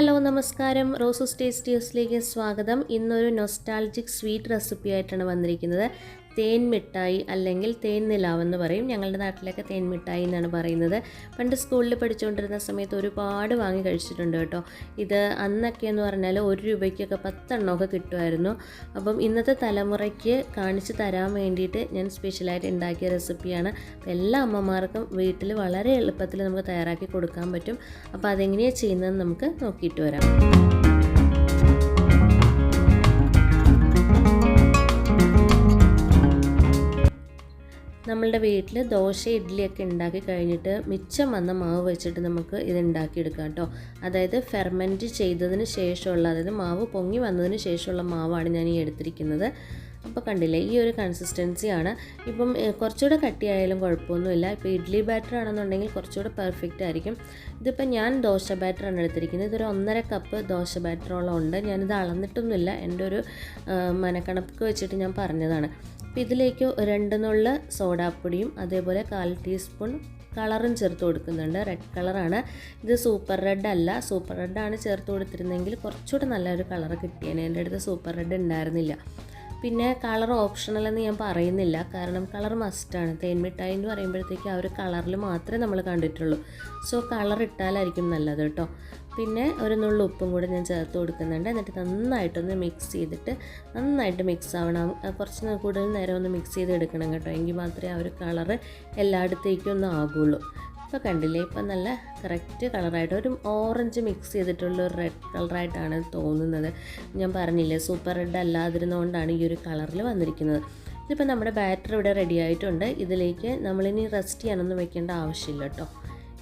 Hello നമസ്കാരം, roses ടേസ്റ്റിയേഴ്സിലേക്ക് സ്വാഗതം. ഇന്നൊരു നൊസ്റ്റാൾജിക് സ്വീറ്റ് റെസിപ്പി ആയിട്ടാണ് വന്നിരിക്കുന്നത്. തേൻ മിഠായി അല്ലെങ്കിൽ തേൻ നിലാവെന്ന് പറയും. ഞങ്ങളുടെ നാട്ടിലൊക്കെ തേൻ മിഠായി എന്നാണ് പറയുന്നത്. പണ്ട് സ്കൂളിൽ പഠിച്ചുകൊണ്ടിരുന്ന സമയത്ത് ഒരുപാട് വാങ്ങി കഴിച്ചിട്ടുണ്ട് കേട്ടോ. ഇത് അന്നൊക്കെ എന്ന് പറഞ്ഞാൽ 1 രൂപയ്ക്കൊക്കെ 10 എണ്ണമൊക്കെ കിട്ടുമായിരുന്നു. അപ്പം ഇന്നത്തെ തലമുറയ്ക്ക് കാണിച്ചു തരാൻ വേണ്ടിയിട്ട് ഞാൻ സ്പെഷ്യലായിട്ട് ഉണ്ടാക്കിയ റെസിപ്പിയാണ്. എല്ലാ അമ്മമാർക്കും വീട്ടിൽ വളരെ എളുപ്പത്തിൽ നമുക്ക് തയ്യാറാക്കി കൊടുക്കാൻ പറ്റും. അപ്പോൾ അതെങ്ങനെയാണ് ചെയ്യുന്നതെന്ന് നമുക്ക് നോക്കിയിട്ട് വരാം. നമ്മളുടെ വീട്ടിൽ ദോശ ഇഡ്ഡലിയൊക്കെ ഉണ്ടാക്കി കഴിഞ്ഞിട്ട് മിച്ചം വന്ന മാവ് വെച്ചിട്ട് നമുക്ക് ഇത് ഉണ്ടാക്കിയെടുക്കാം കേട്ടോ. അതായത് ഫെർമെൻറ്റ് ചെയ്തതിന് ശേഷമുള്ള, അതായത് മാവ് പൊങ്ങി വന്നതിന് ശേഷമുള്ള മാവാണ് ഞാൻ ഈ എടുത്തിരിക്കുന്നത്. അപ്പോൾ കണ്ടില്ലേ, ഈ ഒരു കൺസിസ്റ്റൻസിയാണ്. ഇപ്പം കുറച്ചുകൂടെ കട്ടിയായാലും കുഴപ്പമൊന്നുമില്ല. ഇപ്പോൾ ഇഡ്ഡലി ബാറ്റർ ആണെന്നുണ്ടെങ്കിൽ കുറച്ചുകൂടെ പെർഫെക്റ്റ് ആയിരിക്കും. ഇതിപ്പോൾ ഞാൻ ദോശ ബാറ്ററാണ് എടുത്തിരിക്കുന്നത്. ഇതൊരു 1.5 കപ്പ് ദോശ ബാറ്ററോളം ഉണ്ട്. ഞാനിത് അളന്നിട്ടൊന്നുമില്ല, എൻ്റെ ഒരു മനക്കണക്ക് വെച്ചിട്ട് ഞാൻ പറഞ്ഞതാണ്. അപ്പോൾ ഇതിലേക്ക് 2 നുള്ള സോഡാപ്പൊടിയും അതേപോലെ 1/4 ടീസ്പൂൺ കളറും ചേർത്ത് കൊടുക്കുന്നുണ്ട്. റെഡ് കളറാണ് ഇത്, സൂപ്പർ റെഡ് അല്ല. സൂപ്പർ റെഡാണ് ചേർത്ത് കൊടുത്തിരുന്നെങ്കിൽ കുറച്ചുകൂടെ നല്ലൊരു കളർ കിട്ടിയേനെ. എൻ്റെ അടുത്ത് സൂപ്പർ റെഡ് ഉണ്ടായിരുന്നില്ല. പിന്നെ കളർ ഓപ്ഷണൽ എന്ന് ഞാൻ പറയുന്നില്ല, കാരണം കളർ മസ്റ്റാണ്. തേൻ മിഠായി എന്ന് പറയുമ്പോഴത്തേക്ക് ആ ഒരു കളറിൽ മാത്രമേ നമ്മൾ കണ്ടിട്ടുള്ളൂ. സോ കളർ ഇട്ടാലായിരിക്കും നല്ലത് കേട്ടോ. പിന്നെ ഒരു നുള്ളു ഉപ്പും കൂടെ ഞാൻ ചേർത്ത് കൊടുക്കുന്നുണ്ട്. എന്നിട്ട് നന്നായിട്ടൊന്ന് മിക്സ് ചെയ്തിട്ട്, നന്നായിട്ട് മിക്സ് ആവണം. കുറച്ച് കൂടുതൽ നേരം ഒന്ന് മിക്സ് ചെയ്ത് എടുക്കണം കേട്ടോ. എങ്കിൽ മാത്രമേ ആ ഒരു കളറ് എല്ലായിടത്തേക്കും ഒന്ന് ആകുള്ളൂ. ഇപ്പോൾ കണ്ടില്ലേ, ഇപ്പം നല്ല കറക്റ്റ് കളറായിട്ട് ഒരു ഓറഞ്ച് മിക്സ് ചെയ്തിട്ടുള്ള ഒരു റെഡ് കളറായിട്ടാണ് തോന്നുന്നത്. ഞാൻ പറഞ്ഞില്ലേ, സൂപ്പർ റെഡ് അല്ലാതിരുന്നുകൊണ്ടാണ് ഈ ഒരു കളറിൽ വന്നിരിക്കുന്നത്. ഇതിപ്പോൾ നമ്മുടെ ബാറ്റർ ഇവിടെ റെഡി ആയിട്ടുണ്ട്. ഇതിലേക്ക് നമ്മളിനി റെസ്റ്റ് ചെയ്യാനൊന്നും വെക്കേണ്ട ആവശ്യമില്ല കേട്ടോ.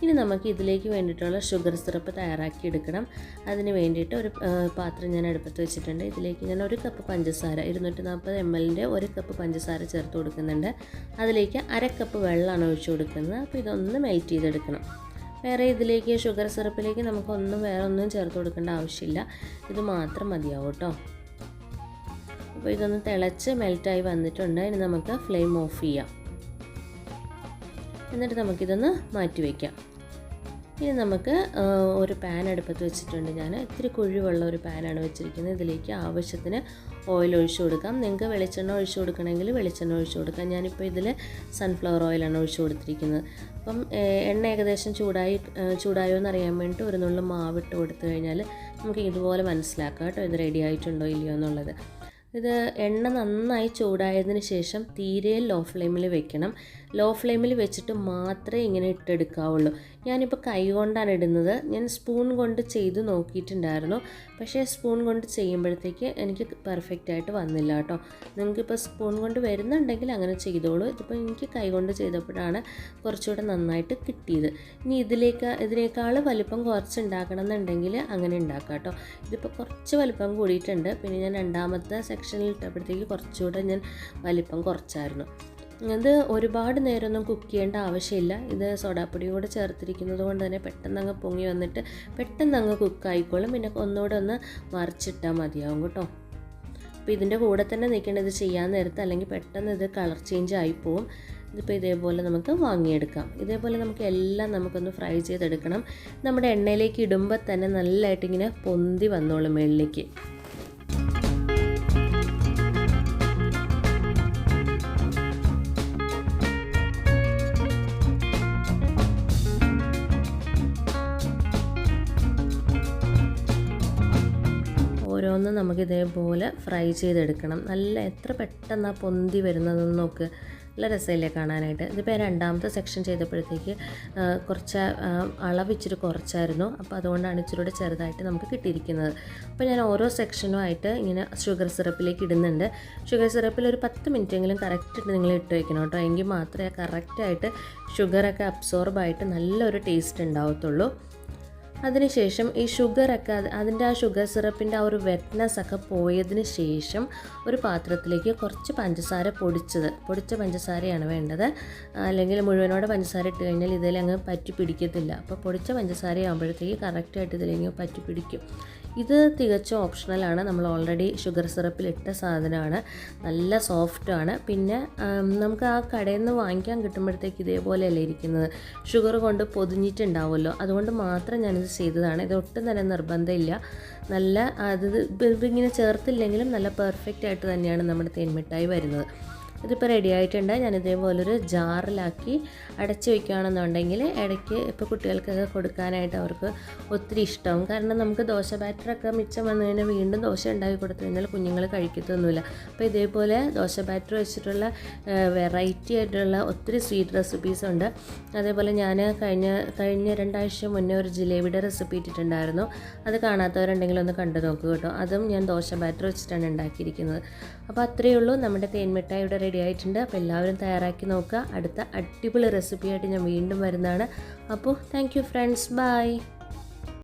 ഇനി നമുക്ക് ഇതിലേക്ക് വേണ്ടിയിട്ടുള്ള ഷുഗർ സിറപ്പ് തയ്യാറാക്കി എടുക്കണം. അതിന് വേണ്ടിയിട്ട് ഒരു പാത്രം ഞാൻ അടുപ്പത്ത് വെച്ചിട്ടുണ്ട്. ഇതിലേക്ക് ഞാൻ 1 കപ്പ് പഞ്ചസാര, 240 ml 1 കപ്പ് പഞ്ചസാര ചേർത്ത് കൊടുക്കുന്നുണ്ട്. അതിലേക്ക് 1/2 കപ്പ് വെള്ളമാണ് ഒഴിച്ചു കൊടുക്കുന്നത്. അപ്പോൾ ഇതൊന്ന് മെൽറ്റ് ചെയ്തെടുക്കണം. വേറെ ഇതിലേക്ക് ഷുഗർ സിറപ്പിലേക്ക് വേറെ ഒന്നും ചേർത്ത് കൊടുക്കേണ്ട ആവശ്യമില്ല. ഇത് മാത്രം മതിയാവും കേട്ടോ. അപ്പോൾ ഇതൊന്ന് തിളച്ച് മെൽറ്റായി വന്നിട്ടുണ്ട്. ഇനി നമുക്ക് ഫ്ലെയിം ഓഫ് ചെയ്യാം. എന്നിട്ട് നമുക്കിതൊന്ന് മാറ്റി വയ്ക്കാം. ഇനി നമുക്ക് ഒരു പാൻ അടുപ്പത്ത് വെച്ചിട്ടുണ്ട്. ഞാൻ ഇത്തിരി കുഴിവുള്ള ഒരു പാനാണ് വെച്ചിരിക്കുന്നത്. ഇതിലേക്ക് ആവശ്യത്തിന് ഓയിൽ ഒഴിച്ചു കൊടുക്കാം. നിങ്ങൾക്ക് വെളിച്ചെണ്ണ ഒഴിച്ചു കൊടുക്കണമെങ്കിൽ വെളിച്ചെണ്ണ ഒഴിച്ചു കൊടുക്കാം. ഞാനിപ്പോൾ ഇതിൽ സൺഫ്ലവർ ഓയിലാണ് ഒഴിച്ചു കൊടുത്തിരിക്കുന്നത്. അപ്പം എണ്ണ ഏകദേശം ചൂടായോ എന്നറിയാൻ വേണ്ടിയിട്ട് ഒരു നുള്ളു മാവിട്ട് കൊടുത്തു കഴിഞ്ഞാൽ നമുക്ക് ഇതുപോലെ മനസ്സിലാക്കാം കേട്ടോ, ഇത് റെഡി ആയിട്ടുണ്ടോ ഇല്ലയോ എന്നുള്ളത്. ഇത് എണ്ണ നന്നായി ചൂടായതിന് ശേഷം തീരെ ലോ ഫ്ലെയിമിൽ വെക്കണം. ലോ ഫ്ലെയിമിൽ വെച്ചിട്ട് മാത്രമേ ഇങ്ങനെ ഇട്ടെടുക്കാവുള്ളൂ. ഞാനിപ്പോൾ കൈ കൊണ്ടാണ് ഇടുന്നത്. ഞാൻ സ്പൂൺ കൊണ്ട് ചെയ്ത് നോക്കിയിട്ടുണ്ടായിരുന്നു, പക്ഷേ സ്പൂൺ കൊണ്ട് ചെയ്യുമ്പോഴത്തേക്ക് എനിക്ക് പെർഫെക്റ്റ് ആയിട്ട് വന്നില്ല കേട്ടോ. നിങ്ങൾക്കിപ്പോൾ സ്പൂൺ കൊണ്ട് വരുന്നുണ്ടെങ്കിൽ അങ്ങനെ ചെയ്തോളൂ. ഇതിപ്പോൾ എനിക്ക് കൈ കൊണ്ട് ചെയ്തപ്പോഴാണ് കുറച്ചുകൂടെ നന്നായിട്ട് കിട്ടിയത്. ഇനി ഇതിനേക്കാൾ വലിപ്പം കുറച്ച് ഉണ്ടാക്കണം എന്നുണ്ടെങ്കിൽ അങ്ങനെ ഉണ്ടാക്കാം കേട്ടോ. ഇതിപ്പോൾ കുറച്ച് വലിപ്പം കൂടിയിട്ടുണ്ട്. പിന്നെ ഞാൻ രണ്ടാമത്തെ സെക്ഷനിൽ ഇട്ടപ്പോഴത്തേക്ക് കുറച്ചുകൂടെ ഞാൻ വലിപ്പം കുറച്ചായിരുന്നു. ഇത് ഒരുപാട് നേരമൊന്നും കുക്ക് ചെയ്യേണ്ട ആവശ്യമില്ല. ഇത് സോഡാപ്പൊടി കൂടെ ചേർത്തിരിക്കുന്നത് കൊണ്ട് തന്നെ പെട്ടെന്ന് അങ്ങ് പൊങ്ങി വന്നിട്ട് പെട്ടെന്ന് അങ്ങ് കുക്കായിക്കോളും. പിന്നെ ഒന്നുകൂടെ ഒന്ന് മറിച്ചിട്ടാൽ മതിയാവും കേട്ടോ. അപ്പോൾ ഇതിൻ്റെ കൂടെ തന്നെ നിൽക്കേണ്ടത് ചെയ്യാൻ നേരത്ത്, അല്ലെങ്കിൽ പെട്ടെന്ന് ഇത് കളർ ചേഞ്ച് ആയിപ്പോവും. ഇതിപ്പോൾ ഇതേപോലെ നമുക്ക് വാങ്ങിയെടുക്കാം. ഇതേപോലെ നമുക്ക് എല്ലാം നമുക്കൊന്ന് ഫ്രൈ ചെയ്തെടുക്കണം. നമ്മുടെ എണ്ണയിലേക്ക് ഇടുമ്പോൾ തന്നെ നല്ലതായിട്ട് ഇങ്ങനെ പൊന്തി വന്നോളും മുകളിലേക്ക്. ഓരോന്ന് നമുക്ക് ഇതേപോലെ ഫ്രൈ ചെയ്തെടുക്കണം. എത്ര പെട്ടെന്നാണ് പൊന്തി വരുന്നതെന്ന് നോക്ക്. നല്ല രസമില്ലേ കാണാനായിട്ട്. ഇതിപ്പോൾ രണ്ടാമത്തെ സെക്ഷൻ ചെയ്തപ്പോഴത്തേക്ക് കുറച്ച് അളവിച്ചിട്ട് കുറച്ചായിരുന്നു. അപ്പോൾ അതുകൊണ്ടാണ് ഇച്ചിരി കൂടെ ചെറുതായിട്ട് നമുക്ക് കിട്ടിയിരിക്കുന്നത്. അപ്പോൾ ഞാൻ ഓരോ സെക്ഷനുമായിട്ട് ഇങ്ങനെ ഷുഗർ സിറപ്പിലേക്ക് ഇടുന്നുണ്ട്. ഷുഗർ സിറപ്പിൽ ഒരു 10 മിനിറ്റെങ്കിലും കറക്റ്റായിട്ട് നിങ്ങൾ ഇട്ട് വയ്ക്കണം കേട്ടോ. എങ്കിൽ മാത്രമേ കറക്റ്റായിട്ട് ഷുഗറൊക്കെ അബ്സോർബായിട്ട് നല്ലൊരു ടേസ്റ്റ് ഉണ്ടാവത്തുള്ളൂ. അതിനുശേഷം ഈ ഷുഗറൊക്കെ അതിൻ്റെ ആ ഷുഗർ സിറപ്പിൻ്റെ ആ ഒരു വെറ്റ്നെസ്സൊക്കെ പോയതിന് ശേഷം ഒരു പാത്രത്തിലേക്ക് കുറച്ച് പഞ്ചസാര പൊടിച്ച പഞ്ചസാരയാണ് വേണ്ടത്. അല്ലെങ്കിൽ മുഴുവനോടെ പഞ്ചസാര ഇട്ട് കഴിഞ്ഞാൽ ഇതിലങ്ങ് പറ്റി പിടിക്കത്തില്ല. അപ്പോൾ പൊടിച്ച പഞ്ചസാര ആകുമ്പോഴത്തേക്ക് കറക്റ്റായിട്ട് ഇതിലങ്ങ് പറ്റി പിടിക്കും. ഇത് തികച്ചും ഓപ്ഷണലാണ്. നമ്മൾ ഓൾറെഡി ഷുഗർ സിറപ്പിലിട്ട സാധനമാണ്. നല്ല സോഫ്റ്റാണ്. പിന്നെ നമുക്ക് ആ കടയിൽ നിന്ന് വാങ്ങിക്കാൻ കിട്ടുമ്പോഴത്തേക്ക് ഇതേപോലെയല്ലേ ഇരിക്കുന്നത്, ഷുഗർ കൊണ്ട് പൊതിഞ്ഞിട്ടുണ്ടാവുമല്ലോ. അതുകൊണ്ട് മാത്രം ഞാനിത് ചെയ്തതാണ്. ഇത് ഒട്ടും തന്നെ നിർബന്ധമില്ല. നല്ല ഇതിങ്ങനെ ചേർത്തില്ലെങ്കിലും നല്ല പെർഫെക്റ്റ് ആയിട്ട് തന്നെയാണ് നമ്മുടെ തേൻ മിഠായി വരുന്നത്. ഇതിപ്പോൾ റെഡി ആയിട്ടുണ്ട്. ഞാൻ ഇതേപോലൊരു ജാറിലാക്കി അടച്ച് വയ്ക്കുകയാണെന്നുണ്ടെങ്കിൽ ഇടയ്ക്ക് ഇപ്പോൾ കുട്ടികൾക്കൊക്കെ കൊടുക്കാനായിട്ട് അവർക്ക് ഒത്തിരി ഇഷ്ടമാവും. കാരണം നമുക്ക് ദോശ ബാറ്ററൊക്കെ മിച്ചം വന്നു കഴിഞ്ഞാൽ വീണ്ടും ദോശ ഉണ്ടാക്കി കൊടുത്തു കഴിഞ്ഞാൽ കുഞ്ഞുങ്ങൾ കഴിക്കത്തൊന്നുമില്ല. അപ്പോൾ ഇതേപോലെ ദോശ ബാറ്റർ വെച്ചിട്ടുള്ള വെറൈറ്റി ആയിട്ടുള്ള ഒത്തിരി സ്വീറ്റ് റെസിപ്പീസ് ഉണ്ട്. അതേപോലെ ഞാൻ കഴിഞ്ഞ 2 ആഴ്ച മുന്നേ ഒരു ജിലേബിയുടെ റെസിപ്പി ഇട്ടിട്ടുണ്ടായിരുന്നു. അത് കാണാത്തവരുണ്ടെങ്കിൽ ഒന്ന് കണ്ടു നോക്കുക കേട്ടോ. അതും ഞാൻ ദോശ ബാറ്റർ വെച്ചിട്ടാണ് ഉണ്ടാക്കിയിരിക്കുന്നത്. അപ്പോൾ അത്രയേ ഉള്ളൂ. നമ്മുടെ തേൻ മിഠായി ഇവിടെ റെഡി ആയിട്ടുണ്ട്. അപ്പോൾ എല്ലാവരും തയ്യാറാക്കി നോക്കുക. അടുത്ത അടിപൊളി റെസിപ്പിയായിട്ട് ഞാൻ വീണ്ടും വരുന്നതാണ്. അപ്പോൾ താങ്ക് യു ഫ്രണ്ട്സ്, ബൈ.